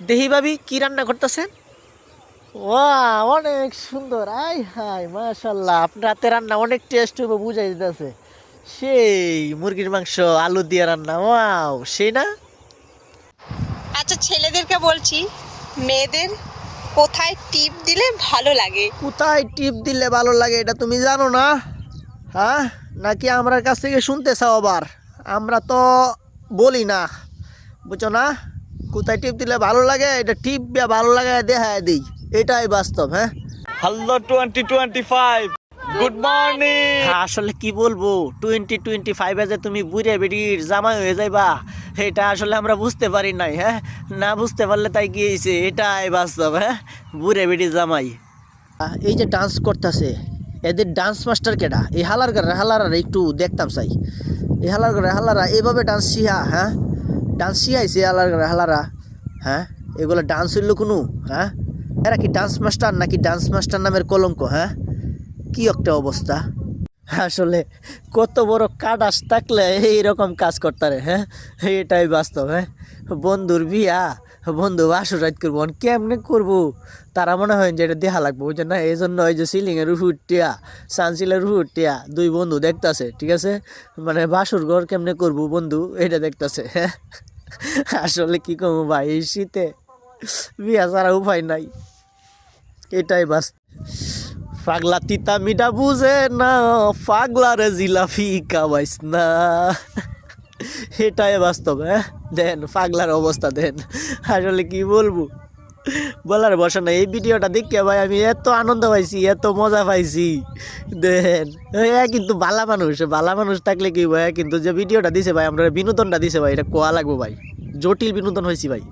দেহি ভাবি কি রান্না করতেছেন? ওয়াও, অনেক সুন্দর। আই হাই মাশাল্লাহ, আপনার হাতে রান্না অনেক টেস্ট হবে বুঝাই দিতেছে। সেই মুরগির মাংস আলু দিয়ে রান্না, ওয়াও সেই না। আচ্ছা, ছেলেদেরকে বলছি, মেয়েদের কোথায় টিপ দিলে ভালো লাগে? কোথায় টিপ দিলে ভালো লাগে এটা তুমি জানো না? হ্যাঁ, নাকি আমার কাছ থেকে শুনতে চাও আবার? আমরা তো বলি না, বুঝছো না? কোথায় টিপ দিলে ভালো লাগে এটা টিপ দিয়ে ভালো লাগে দেখা দিই, এটাই বাস্তব। হ্যাঁ, হ্যালো 2025, গুড মর্নিং। আসলে কি বলবো, 2025 যে তুমি বুড়ে বেটির জামাই হয়ে যাইবা এটা আসলে আমরা বুঝতে পারি নাই। হ্যাঁ, না বুঝতে পারলে তাই গিয়েছে, এটাই বাস্তব। হ্যাঁ, বুড়ে বেটির জামাই। এই যে ডান্স করতেছে, এদের ডান্স মাস্টার কেডা? এই হালারা একটু দেখতাম চাই। এই হালারা এইভাবে ডান্স শিয়া, হ্যাঁ ডান্স শিয়াইছে হালারা। হ্যাঁ, এগুলো ডান্স হইল কোনো? হ্যাঁ, এরা কি ডান্স মাস্টার নাকি ডান্স মাস্টার নামের কলঙ্ক? হ্যাঁ, কি একটা অবস্থা। আসলে কত বড় কাডাস থাকলে এইরকম কাজ করতারে। হ্যাঁ, এটাই বাস্তব। হ্যাঁ, বন্ধুর বিয়া, বন্ধু বাসর রাত করবো, কেমনে করবো? তারা মনে হয় যে এটা দেখা লাগবো, বুঝছেন না? এই জন্য ওই যে সিলিংয়ের উঠটিয়া, সানসিলের উঠটিয়া দুই বন্ধু দেখতাছে, ঠিক আছে? মানে বাসর ঘর কেমনে করবো বন্ধু এটা দেখতাছে। হ্যাঁ, আসলে কি করবো ভাই, এই শীতে বিয়া ছাড়া উপায় নাই, এটাই বাস্তব। পাগলা তিতা মিঠা বুঝে না, পাগলা রে জিলাপি কাবাইস না, এটাই বাস্তব। হ্যাঁ, দেন পাগলার অবস্থা দেন, আসলে কি বলবো, বলার বসা নাই। এই ভিডিওটা দেখে ভাই আমি এত আনন্দ পাইছি, এত মজা পাইছি। দেন কিন্তু ভালা মানুষ থাকলে কি ভাই, কিন্তু যে ভিডিওটা দিছে ভাই, আমরা বিনোদনটা দিছে ভাই, এটা কোয়া লাগবো ভাই, জটিল বিনোদন হয়েছি ভাই।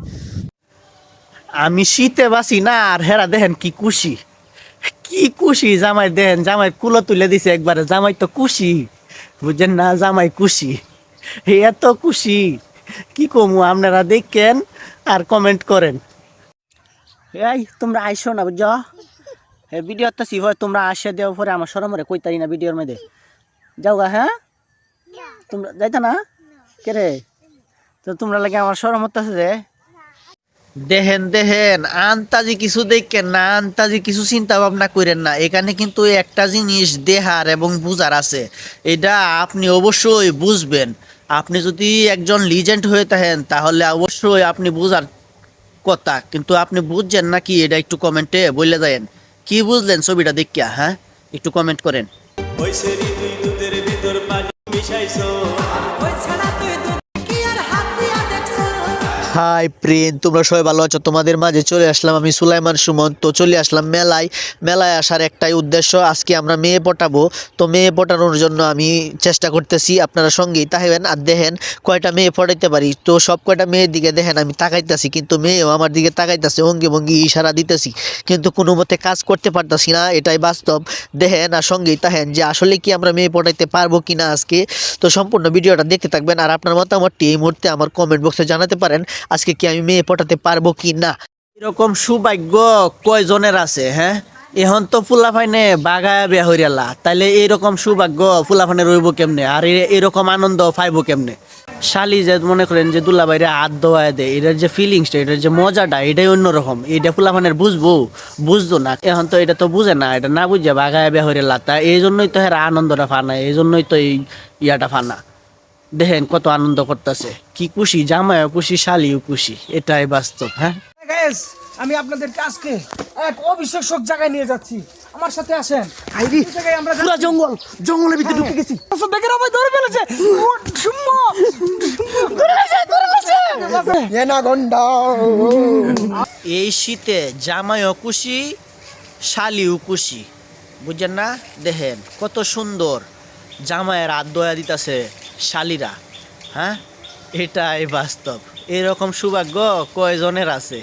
আমি শীতে বাসি না, আর হেরা দেখেন কি খুশি, কি খুশি জামাই। দেন জামাই কুলো তুলে দিছে একবারে, জামাই তো খুশি, বুঝছেন না? জামাই খুশি, এত খুশি কি কমু, আপনারা দেখেন আর কমেন্ট করেন। এই তোমরা আইসো না, বুঝছ? এই ভিডিও তো সিভয় তোমরা আসে দেওয়ার পরে আমার সরমরে কইতারি না ভিডিওর মধ্যে যাও গা। হ্যাঁ, তোমরা যাইতা না কে রে? তো তোমরা লাগে আমার সরম হতেছে যে। দেখেন আন্তাজি কিছু দেখেন না, আন্তাজি কিছু চিন্তা ভাবনা করেন না। এখানে কিন্তু একটা জিনিস দেহার এবং বুঝার আছে, এটা আপনি অবশ্যই বুঝবেন। আপনি যদি একজন লিজেন্ড হয়ে থাকেন তাহলে অবশ্যই আপনি বুঝার কথা, কিন্তু আপনি বুঝছেন নাকি এটা একটু কমেন্টে বলে দেন। কি বুঝলেন ছবিটা দেখিয়া? হ্যাঁ, একটু কমেন্ট করেন। হাই প্রিন, তোমরা সবাই ভালো আছো? তোমাদের মাঝে চলে আসলাম আমি সুলাইমান সুমন। তো চলে আসলাম মেলায় আসার একটাই উদ্দেশ্য, আজকে আমরা মেয়ে পটাবো। তো মেয়ে পটানোর জন্য আমি চেষ্টা করতেছি, আপনারা সঙ্গেই থাকবেন আর দেখেন কয়টা মেয়ে পটাইতে পারি। তো সব কয়টা মেয়ের দিকে দেখেন আমি তাকাইতেছি, কিন্তু মেয়েও আমার দিকে তাকাইতেছে, অঙ্গি ভঙ্গি ইশারা দিতেছি, কিন্তু কোনো মতে কাজ করতে পারতেছি না, এটাই বাস্তব। দেখেন আর সঙ্গেই থাকেন যে আসলে কি আমরা মেয়ে পটাইতে পারবো কিনা আজকে। তো সম্পূর্ণ ভিডিওটা দেখতে থাকবেন আর আপনার মতামতটি এই মুহূর্তে আমার কমেন্ট বক্সে জানাতে পারেন, আজকে কি আমি মেয়ে পটাতে পারবো কি না। এরকম সৌভাগ্য কয়জনের আছে? হ্যাঁ, এখন তো ফুলাফাইনে বাগায় বিয়া হইয়ালা, তাইলে এইরকম সৌভাগ্য ফুলাফানে রইব কেমনে, আর এরকম আনন্দ পাইবো কেমনে? শালি যে মনে করেন যে দুলাভাইরে হাত ধোয়ায় দেয়, এটার যে ফিলিংসটা, এটার যে মজাটা, এটাই অন্যরকম। এটা ফুলাফানের বুঝতো না, এখন তো এটা তো বুঝে না, এটা না বুঝে বাগায় বিয়া হইয়ালা, তা এই জন্যই তো এরা আনন্দটা ফানা, এই জন্যই তো এই ইয়াটা ফানা। দেখেন কত আনন্দ করতেছে, কি খুশি, জামাইও খুশি, শালিও খুশি, এটাই বাস্তব। হ্যাঁ গাইস, আমি আপনাদেরকে আজকে এক অবিশ্বাস্য জায়গায় নিয়ে যাচ্ছি, আমার সাথে আসেন। আইরি এই জায়গায় আমরা পুরা জঙ্গলের ভিতরে ঢুকে গেছি। দেখে ভাই ধরে ফেলেছে, ধরে ফেলেছে এনা গন্ডা। এই শীতে জামাইও খুশি, শালিও খুশি, বুঝছেন না? দেখেন কত সুন্দর জামাইয়ের হাত দয়া দিতেছে শালিরা। হ্যাঁ, এটাই বাস্তব। এরকম সৌভাগ্য কয়জনের আছে?